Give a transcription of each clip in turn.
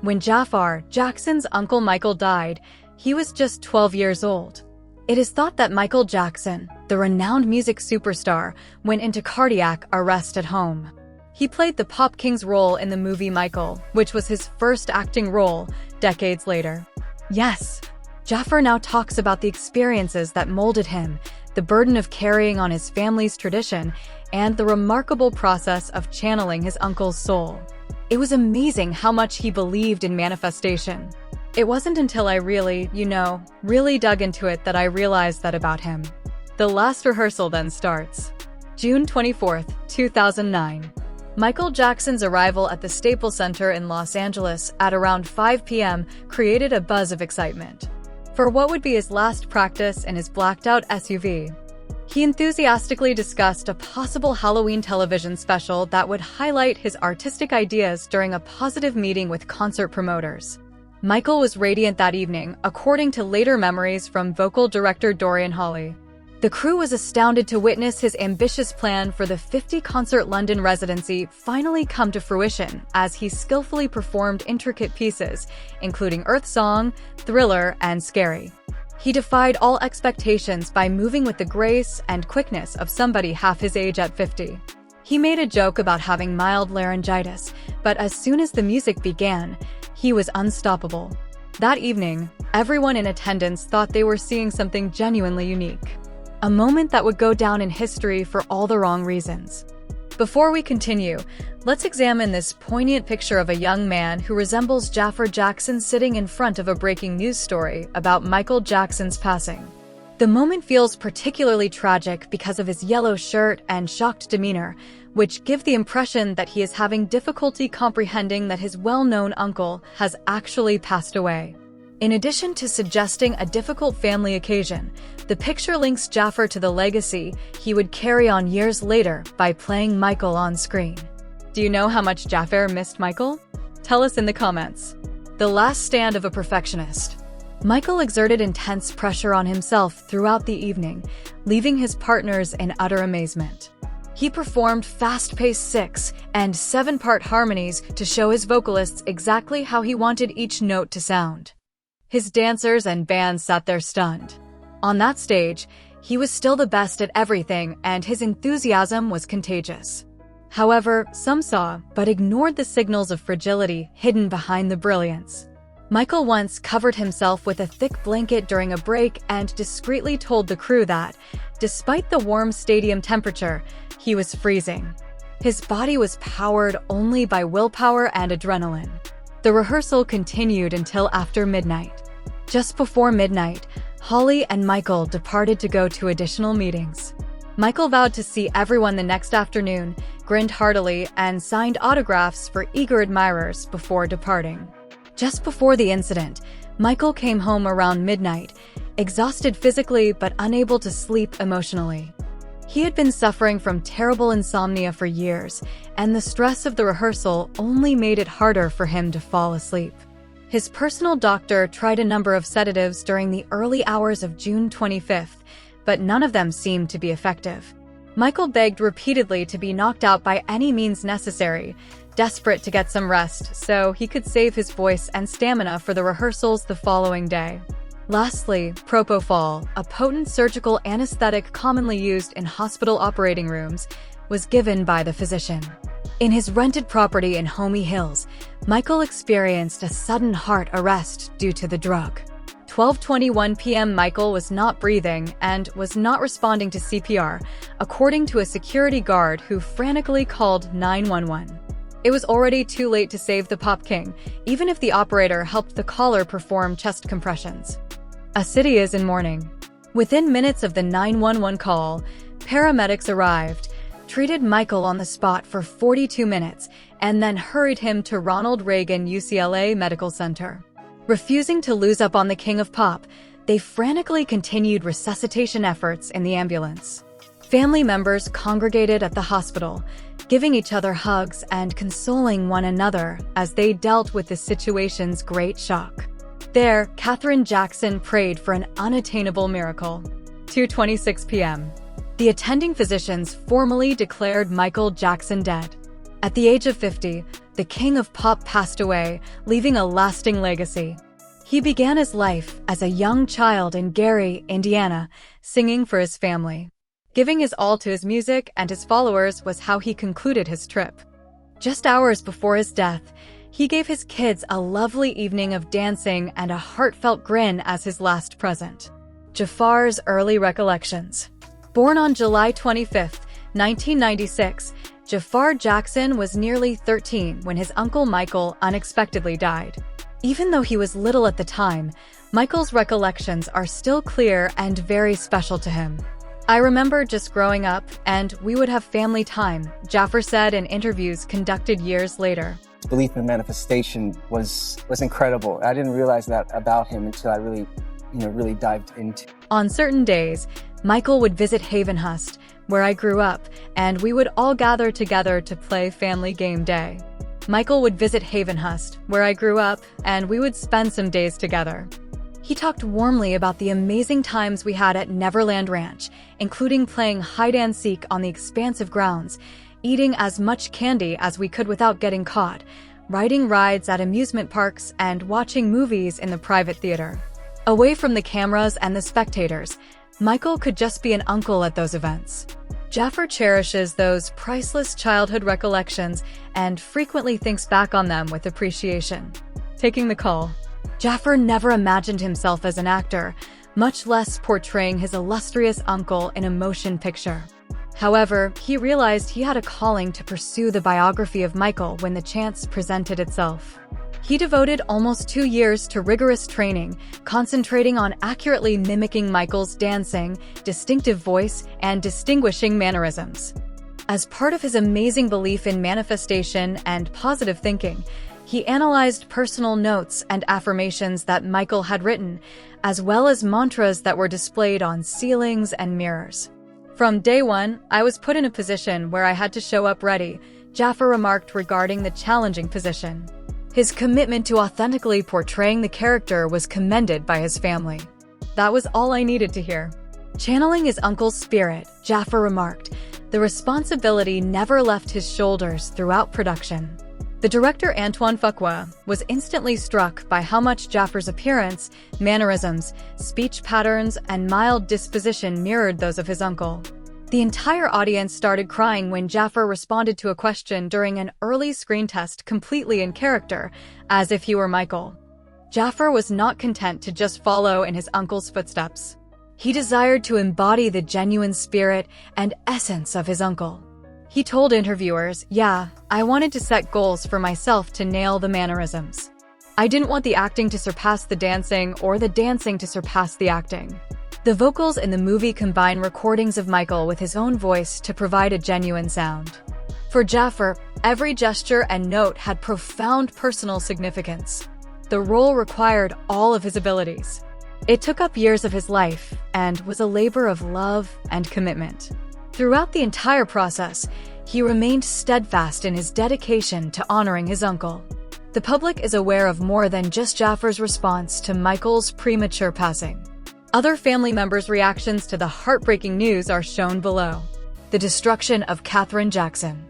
When Jaafar, Jackson's uncle Michael, died, he was just 12 years old. It is thought that Michael Jackson, the renowned music superstar, went into cardiac arrest at home. He played the pop king's role in the movie Michael, which was his first acting role decades later. Yes, Jaafar now talks about the experiences that molded him, the burden of carrying on his family's tradition, and the remarkable process of channeling his uncle's soul. It was amazing how much he believed in manifestation. It wasn't until I really dug into it that I realized that about him. The last rehearsal then starts. June 24, 2009. Michael Jackson's arrival at the Staples Center in Los Angeles at around 5 p.m. created a buzz of excitement. For what would be his last practice in his blacked-out SUV, he enthusiastically discussed a possible Halloween television special that would highlight his artistic ideas during a positive meeting with concert promoters. Michael was radiant that evening, according to later memories from vocal director Dorian Hawley. The crew was astounded to witness his ambitious plan for the 50-concert London residency finally come to fruition as he skillfully performed intricate pieces, including Earth Song, Thriller, and Scary. He defied all expectations by moving with the grace and quickness of somebody half his age at 50. He made a joke about having mild laryngitis, but as soon as the music began, he was unstoppable. That evening, everyone in attendance thought they were seeing something genuinely unique. A moment that would go down in history for all the wrong reasons. Before we continue, let's examine this poignant picture of a young man who resembles Jaafar Jackson sitting in front of a breaking news story about Michael Jackson's passing. The moment feels particularly tragic because of his yellow shirt and shocked demeanor, which give the impression that he is having difficulty comprehending that his well-known uncle has actually passed away. In addition to suggesting a difficult family occasion, the picture links Jaafar to the legacy he would carry on years later by playing Michael on screen. Do you know how much Jaafar missed Michael? Tell us in the comments. The last stand of a perfectionist. Michael exerted intense pressure on himself throughout the evening, leaving his partners in utter amazement. He performed fast-paced 6- and 7-part harmonies to show his vocalists exactly how he wanted each note to sound. His dancers and band sat there stunned. On that stage, he was still the best at everything, and his enthusiasm was contagious. However, some saw but ignored the signals of fragility hidden behind the brilliance. Michael once covered himself with a thick blanket during a break and discreetly told the crew that, despite the warm stadium temperature, he was freezing. His body was powered only by willpower and adrenaline. The rehearsal continued until after midnight. Just before midnight, Holly and Michael departed to go to additional meetings. Michael vowed to see everyone the next afternoon, grinned heartily, and signed autographs for eager admirers before departing. Just before the incident, Michael came home around midnight, exhausted physically but unable to sleep emotionally. He had been suffering from terrible insomnia for years, and the stress of the rehearsal only made it harder for him to fall asleep. His personal doctor tried a number of sedatives during the early hours of June 25th, but none of them seemed to be effective. Michael begged repeatedly to be knocked out by any means necessary, desperate to get some rest so he could save his voice and stamina for the rehearsals the following day. Lastly, propofol, a potent surgical anesthetic commonly used in hospital operating rooms, was given by the physician. In his rented property in Homey Hills, Michael experienced a sudden heart arrest due to the drug. 12:21 p.m. Michael was not breathing and was not responding to CPR, according to a security guard who frantically called 911. It was already too late to save the Pop King, even if the operator helped the caller perform chest compressions. A city is in mourning. Within minutes of the 911 call, paramedics arrived, treated Michael on the spot for 42 minutes, and then hurried him to Ronald Reagan UCLA Medical Center. Refusing to lose up on the King of Pop, they frantically continued resuscitation efforts in the ambulance. Family members congregated at the hospital, giving each other hugs and consoling one another as they dealt with the situation's great shock. There, Katherine Jackson prayed for an unattainable miracle. 2:26 p.m. The attending physicians formally declared Michael Jackson dead. At the age of 50, the king of pop passed away, leaving a lasting legacy. He began his life as a young child in Gary, Indiana, singing for his family. Giving his all to his music and his followers was how he concluded his trip. Just hours before his death, he gave his kids a lovely evening of dancing and a heartfelt grin as his last present. Jaafar's early recollections. Born on July 25, 1996, Jaafar Jackson was nearly 13 when his uncle Michael unexpectedly died. Even though he was little at the time, Michael's recollections are still clear and very special to him. "I remember just growing up, and we would have family time," Jaafar said in interviews conducted years later. Belief in manifestation was incredible. I didn't realize that about him until I really dived into. On certain days, Michael would visit Havenhurst, where I grew up, and we would all gather together to play family game day. Michael would visit Havenhurst, where I grew up, and we would spend some days together. He talked warmly about the amazing times we had at Neverland Ranch, including playing hide-and-seek on the expansive grounds, eating as much candy as we could without getting caught, riding rides at amusement parks, and watching movies in the private theater. Away from the cameras and the spectators, Michael could just be an uncle at those events. Jaafar cherishes those priceless childhood recollections and frequently thinks back on them with appreciation. Taking the call. Jaafar never imagined himself as an actor, much less portraying his illustrious uncle in a motion picture. However, he realized he had a calling to pursue the biography of Michael when the chance presented itself. He devoted almost 2 years to rigorous training, concentrating on accurately mimicking Michael's dancing, distinctive voice, and distinguishing mannerisms. As part of his amazing belief in manifestation and positive thinking, he analyzed personal notes and affirmations that Michael had written, as well as mantras that were displayed on ceilings and mirrors. "From day one, I was put in a position where I had to show up ready," Jaafar remarked regarding the challenging position. His commitment to authentically portraying the character was commended by his family. "That was all I needed to hear." Channeling his uncle's spirit, Jaafar remarked, the responsibility never left his shoulders throughout production. The director Antoine Fuqua was instantly struck by how much Jaafar's appearance, mannerisms, speech patterns, and mild disposition mirrored those of his uncle. The entire audience started crying when Jaafar responded to a question during an early screen test completely in character, as if he were Michael. Jaafar was not content to just follow in his uncle's footsteps. He desired to embody the genuine spirit and essence of his uncle. He told interviewers, "Yeah, I wanted to set goals for myself to nail the mannerisms. I didn't want the acting to surpass the dancing or the dancing to surpass the acting." The vocals in the movie combine recordings of Michael with his own voice to provide a genuine sound. For Jaafar, every gesture and note had profound personal significance. The role required all of his abilities. It took up years of his life and was a labor of love and commitment. Throughout the entire process, he remained steadfast in his dedication to honoring his uncle. The public is aware of more than just Jaafar's response to Michael's premature passing. Other family members' reactions to the heartbreaking news are shown below. The destruction of Katherine Jackson.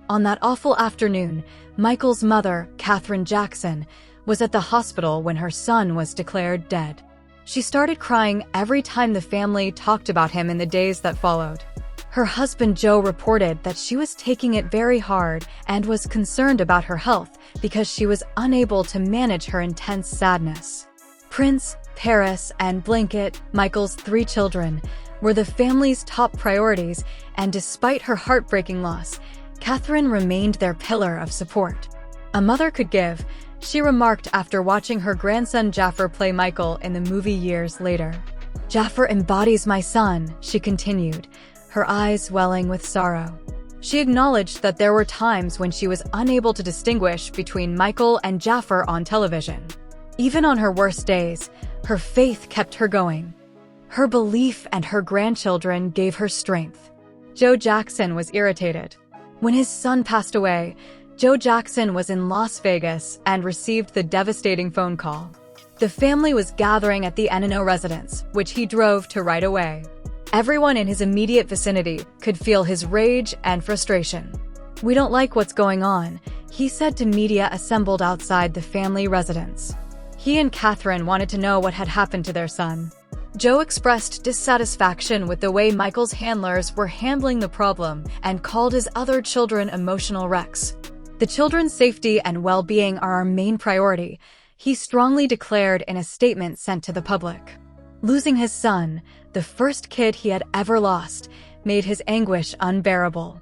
On that awful afternoon, Michael's mother, Katherine Jackson, was at the hospital when her son was declared dead. She started crying every time the family talked about him in the days that followed. Her husband Joe reported that she was taking it very hard and was concerned about her health because she was unable to manage her intense sadness. Prince, Paris, and Blanket, Michael's 3 children, were the family's top priorities, and despite her heartbreaking loss, Katherine remained their pillar of support. "A mother could give," she remarked after watching her grandson Jaafar play Michael in the movie years later. "Jaafar embodies my son," she continued, her eyes welling with sorrow. She acknowledged that there were times when she was unable to distinguish between Michael and Jaafar on television. Even on her worst days, her faith kept her going. Her belief and her grandchildren gave her strength. Joe Jackson was irritated. When his son passed away, Joe Jackson was in Las Vegas and received the devastating phone call. The family was gathering at the Enino residence, which he drove to right away. Everyone in his immediate vicinity could feel his rage and frustration. "We don't like what's going on," he said to media assembled outside the family residence. He and Catherine wanted to know what had happened to their son. Joe expressed dissatisfaction with the way Michael's handlers were handling the problem and called his other children emotional wrecks. "The children's safety and well-being are our main priority," he strongly declared in a statement sent to the public. Losing his son, the first kid he had ever lost, made his anguish unbearable.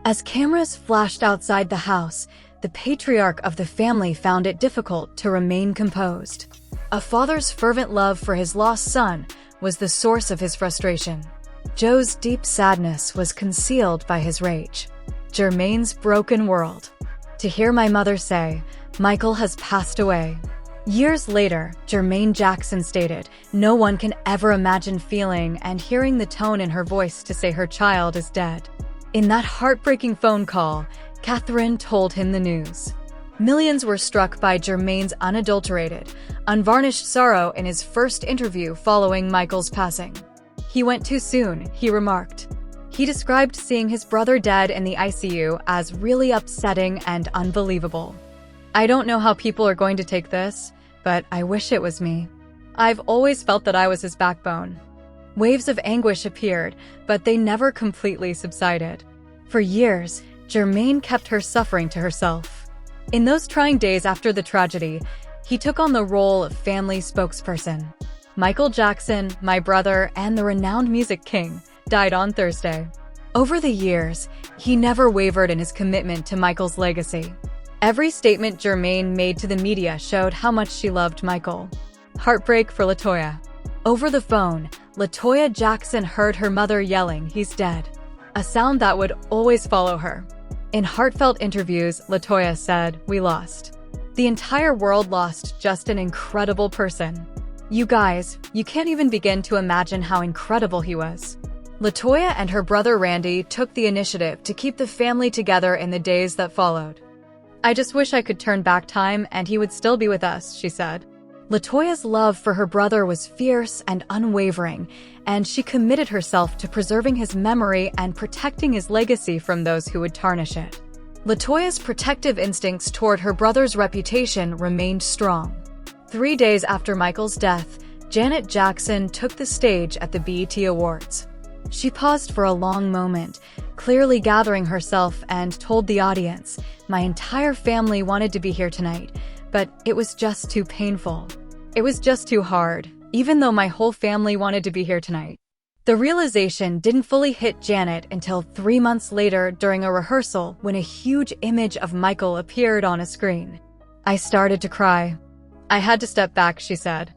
As cameras flashed outside the house, the patriarch of the family found it difficult to remain composed. A father's fervent love for his lost son was the source of his frustration. Joe's deep sadness was concealed by his rage. Jermaine's broken world. "To hear my mother say, 'Michael has passed away.'" Years later, Jermaine Jackson stated, "No one can ever imagine feeling and hearing the tone in her voice to say her child is dead." In that heartbreaking phone call, Catherine told him the news. Millions were struck by Jermaine's unadulterated, unvarnished sorrow in his first interview following Michael's passing. "He went too soon," he remarked. He described seeing his brother dead in the ICU as really upsetting and unbelievable. "I don't know how people are going to take this, but I wish it was me. I've always felt that I was his backbone." Waves of anguish appeared, but they never completely subsided. For years, Jermaine kept her suffering to herself. In those trying days after the tragedy, he took on the role of family spokesperson. Michael Jackson, my brother, and the renowned music king, died on Thursday. Over the years, he never wavered in his commitment to Michael's legacy. Every statement Jermaine made to the media showed how much she loved Michael. Heartbreak for LaToya. Over the phone, LaToya Jackson heard her mother yelling, "He's dead," a sound that would always follow her. In heartfelt interviews, LaToya said, "We lost. The entire world lost just an incredible person. You guys, you can't even begin to imagine how incredible he was." LaToya and her brother Randy took the initiative to keep the family together in the days that followed. "I just wish I could turn back time and he would still be with us," she said. LaToya's love for her brother was fierce and unwavering, and she committed herself to preserving his memory and protecting his legacy from those who would tarnish it. LaToya's protective instincts toward her brother's reputation remained strong. 3 days after Michael's death, Janet Jackson took the stage at the BET Awards. She paused for a long moment, clearly gathering herself, and told the audience, "My entire family wanted to be here tonight, but it was just too painful. It was just too hard, even though my whole family wanted to be here tonight." The realization didn't fully hit Janet until 3 months later during a rehearsal when a huge image of Michael appeared on a screen. "I started to cry. I had to step back," she said.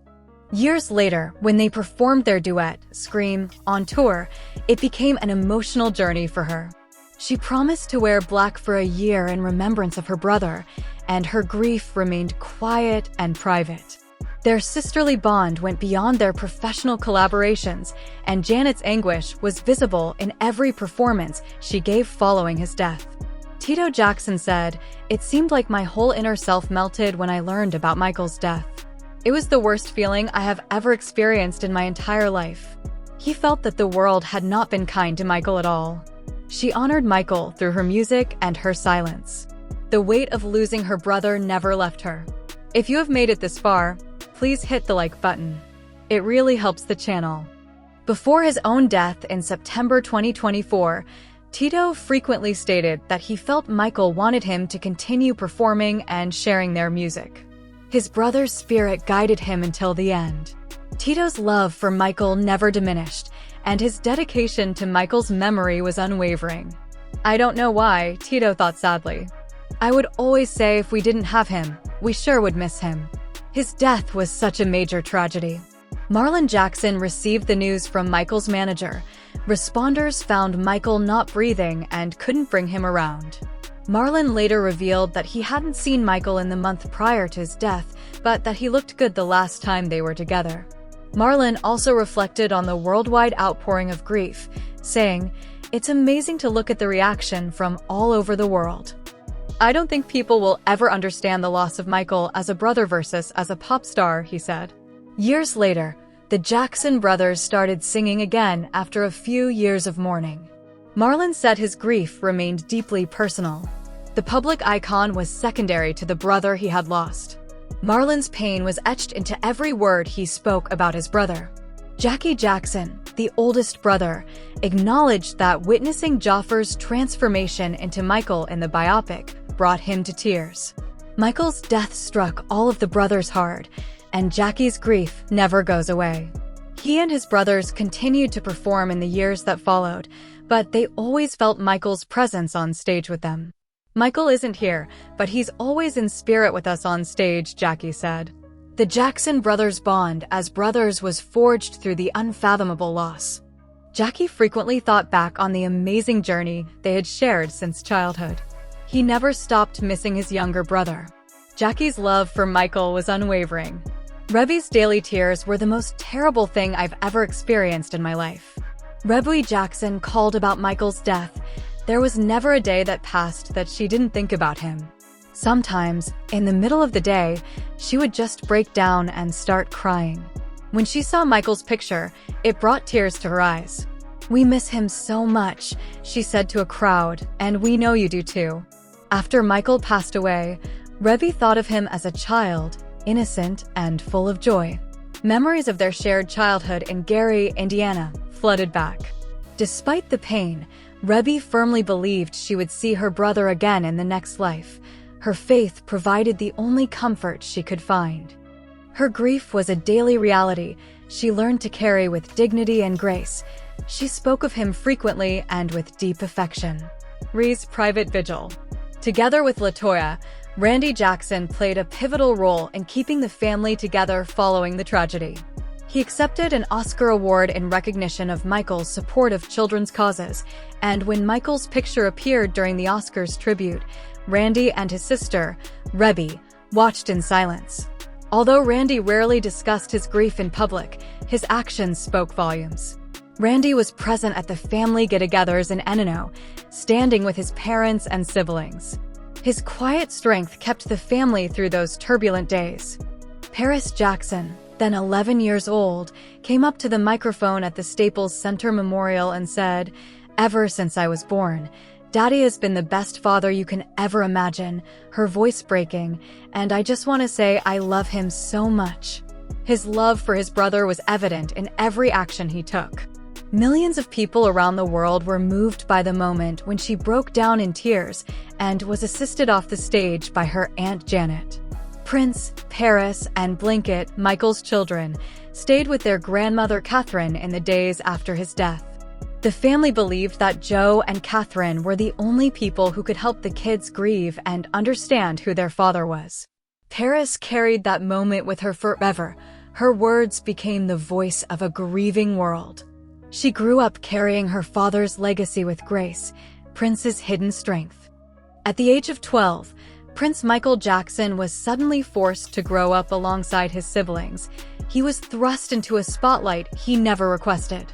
Years later, when they performed their duet, Scream, on tour, it became an emotional journey for her. She promised to wear black for a year in remembrance of her brother, and her grief remained quiet and private. Their sisterly bond went beyond their professional collaborations, and Janet's anguish was visible in every performance she gave following his death. Tito Jackson said, "It seemed like my whole inner self melted when I learned about Michael's death. It was the worst feeling I have ever experienced in my entire life." He felt that the world had not been kind to Michael at all. She honored Michael through her music and her silence. The weight of losing her brother never left her. If you have made it this far, please hit the like button. It really helps the channel. Before his own death in September 2024, Tito frequently stated that he felt Michael wanted him to continue performing and sharing their music. His brother's spirit guided him until the end. Tito's love for Michael never diminished, and his dedication to Michael's memory was unwavering. "I don't know why," Tito thought sadly. "I would always say if we didn't have him, we sure would miss him. His death was such a major tragedy." Marlon Jackson received the news from Michael's manager. Responders found Michael not breathing and couldn't bring him around. Marlon later revealed that he hadn't seen Michael in the month prior to his death, but that he looked good the last time they were together. Marlon also reflected on the worldwide outpouring of grief, saying, "It's amazing to look at the reaction from all over the world. I don't think people will ever understand the loss of Michael as a brother versus as a pop star," he said. Years later, the Jackson brothers started singing again after a few years of mourning. Marlon said his grief remained deeply personal. The public icon was secondary to the brother he had lost. Marlon's pain was etched into every word he spoke about his brother. Jackie Jackson, the oldest brother, acknowledged that witnessing Jaafar's transformation into Michael in the biopic brought him to tears. Michael's death struck all of the brothers hard, and Jackie's grief never goes away. He and his brothers continued to perform in the years that followed, but they always felt Michael's presence on stage with them. "Michael isn't here, but he's always in spirit with us on stage," Jackie said. The Jackson brothers' bond as brothers was forged through the unfathomable loss. Jackie frequently thought back on the amazing journey they had shared since childhood. He never stopped missing his younger brother. Jackie's love for Michael was unwavering. "Rebbie's daily tears were the most terrible thing I've ever experienced in my life." Rebbie Jackson called about Michael's death. "There was never a day that passed that she didn't think about him. Sometimes, in the middle of the day, she would just break down and start crying. When she saw Michael's picture, it brought tears to her eyes. We miss him so much," she said to a crowd, "and we know you do too." After Michael passed away, Rebbie thought of him as a child, innocent and full of joy. Memories of their shared childhood in Gary, Indiana, flooded back. Despite the pain, Rebbie firmly believed she would see her brother again in the next life. Her faith provided the only comfort she could find. Her grief was a daily reality she learned to carry with dignity and grace. She spoke of him frequently and with deep affection. Ree's private vigil. Together with LaToya, Randy Jackson played a pivotal role in keeping the family together following the tragedy. He accepted an Oscar award in recognition of Michael's support of children's causes, and when Michael's picture appeared during the Oscars tribute, Randy and his sister, Rebbie, watched in silence. Although Randy rarely discussed his grief in public, his actions spoke volumes. Randy was present at the family get-togethers in Enino, standing with his parents and siblings. His quiet strength kept the family through those turbulent days. Paris Jackson, then 11 years old, came up to the microphone at the Staples Center Memorial and said, "Ever since I was born, Daddy has been the best father you can ever imagine," her voice breaking, "and I just want to say I love him so much." His love for his brother was evident in every action he took. Millions of people around the world were moved by the moment when she broke down in tears and was assisted off the stage by her Aunt Janet. Prince, Paris, and Blinket, Michael's children, stayed with their grandmother Catherine in the days after his death. The family believed that Joe and Catherine were the only people who could help the kids grieve and understand who their father was. Paris carried that moment with her forever. Her words became the voice of a grieving world. She grew up carrying her father's legacy with grace, Prince's hidden strength. At the age of 12, Prince Michael Jackson was suddenly forced to grow up alongside his siblings. He was thrust into a spotlight he never requested.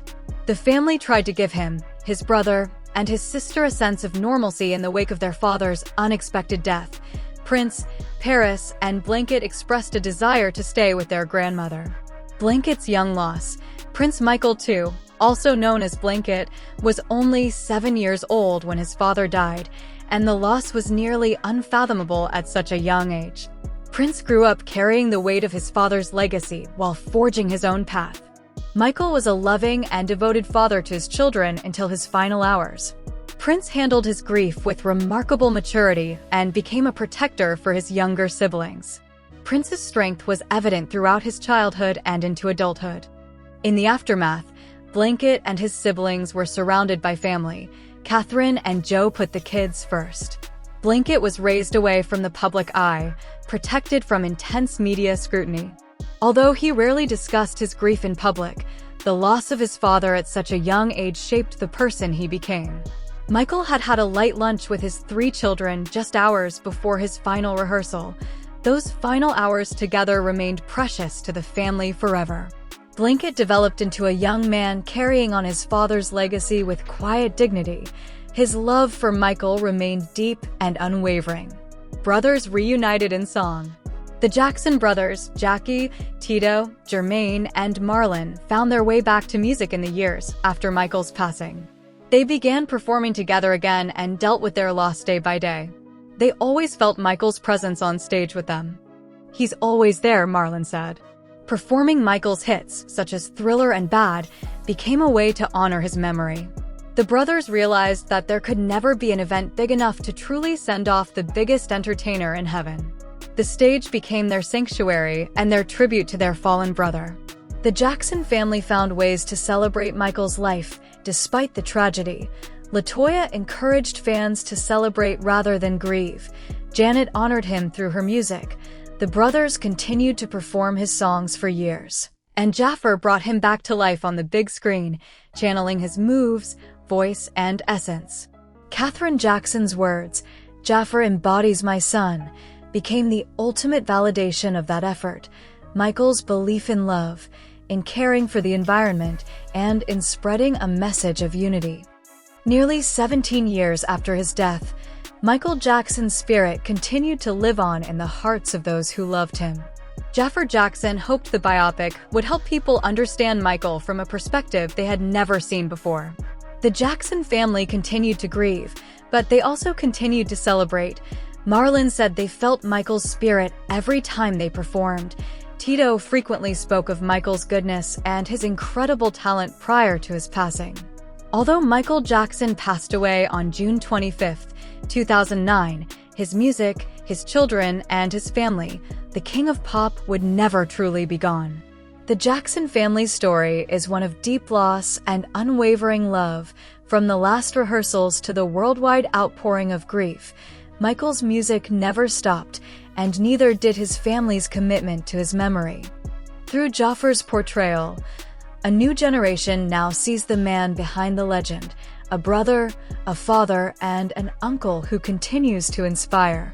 The family tried to give him, his brother, and his sister a sense of normalcy in the wake of their father's unexpected death. Prince, Paris, and Blinket expressed a desire to stay with their grandmother. Blinket's young loss, Prince Michael II, also known as Blinket, was only 7 years old when his father died, and the loss was nearly unfathomable at such a young age. Prince grew up carrying the weight of his father's legacy while forging his own path. Michael was a loving and devoted father to his children until his final hours. Prince handled his grief with remarkable maturity and became a protector for his younger siblings. Prince's strength was evident throughout his childhood and into adulthood. In the aftermath, Blinket and his siblings were surrounded by family. Catherine and Joe put the kids first. Blinket was raised away from the public eye, protected from intense media scrutiny. Although he rarely discussed his grief in public, the loss of his father at such a young age shaped the person he became. Michael had had a light lunch with his 3 children just hours before his final rehearsal. Those final hours together remained precious to the family forever. Blinket developed into a young man carrying on his father's legacy with quiet dignity. His love for Michael remained deep and unwavering. Brothers reunited in song. The Jackson brothers, Jackie, Tito, Jermaine, and Marlon, found their way back to music in the years after Michael's passing. They began performing together again and dealt with their loss day by day. They always felt Michael's presence on stage with them. "He's always there," Marlon said. Performing Michael's hits, such as Thriller and Bad, became a way to honor his memory. The brothers realized that there could never be an event big enough to truly send off the biggest entertainer in heaven. The stage became their sanctuary and their tribute to their fallen brother. The Jackson family found ways to celebrate Michael's life, despite the tragedy. LaToya encouraged fans to celebrate rather than grieve. Janet honored him through her music. The brothers continued to perform his songs for years. And Jaafar brought him back to life on the big screen, channeling his moves, voice, and essence. Katherine Jackson's words, "Jaafar embodies my son," became the ultimate validation of that effort. Michael's belief in love, in caring for the environment, and in spreading a message of unity. Nearly 17 years after his death, Michael Jackson's spirit continued to live on in the hearts of those who loved him. Jaafar Jackson hoped the biopic would help people understand Michael from a perspective they had never seen before. The Jackson family continued to grieve, but they also continued to celebrate. Marlon said they felt Michael's spirit every time they performed. Tito frequently spoke of Michael's goodness and his incredible talent prior to his passing. Although Michael Jackson passed away on June 25, 2009, his music, his children, and his family, the king of pop, would never truly be gone. The Jackson family's story is one of deep loss and unwavering love. From the last rehearsals to the worldwide outpouring of grief, Michael's music never stopped, and neither did his family's commitment to his memory. Through Jaafar's portrayal, a new generation now sees the man behind the legend, a brother, a father, and an uncle who continues to inspire.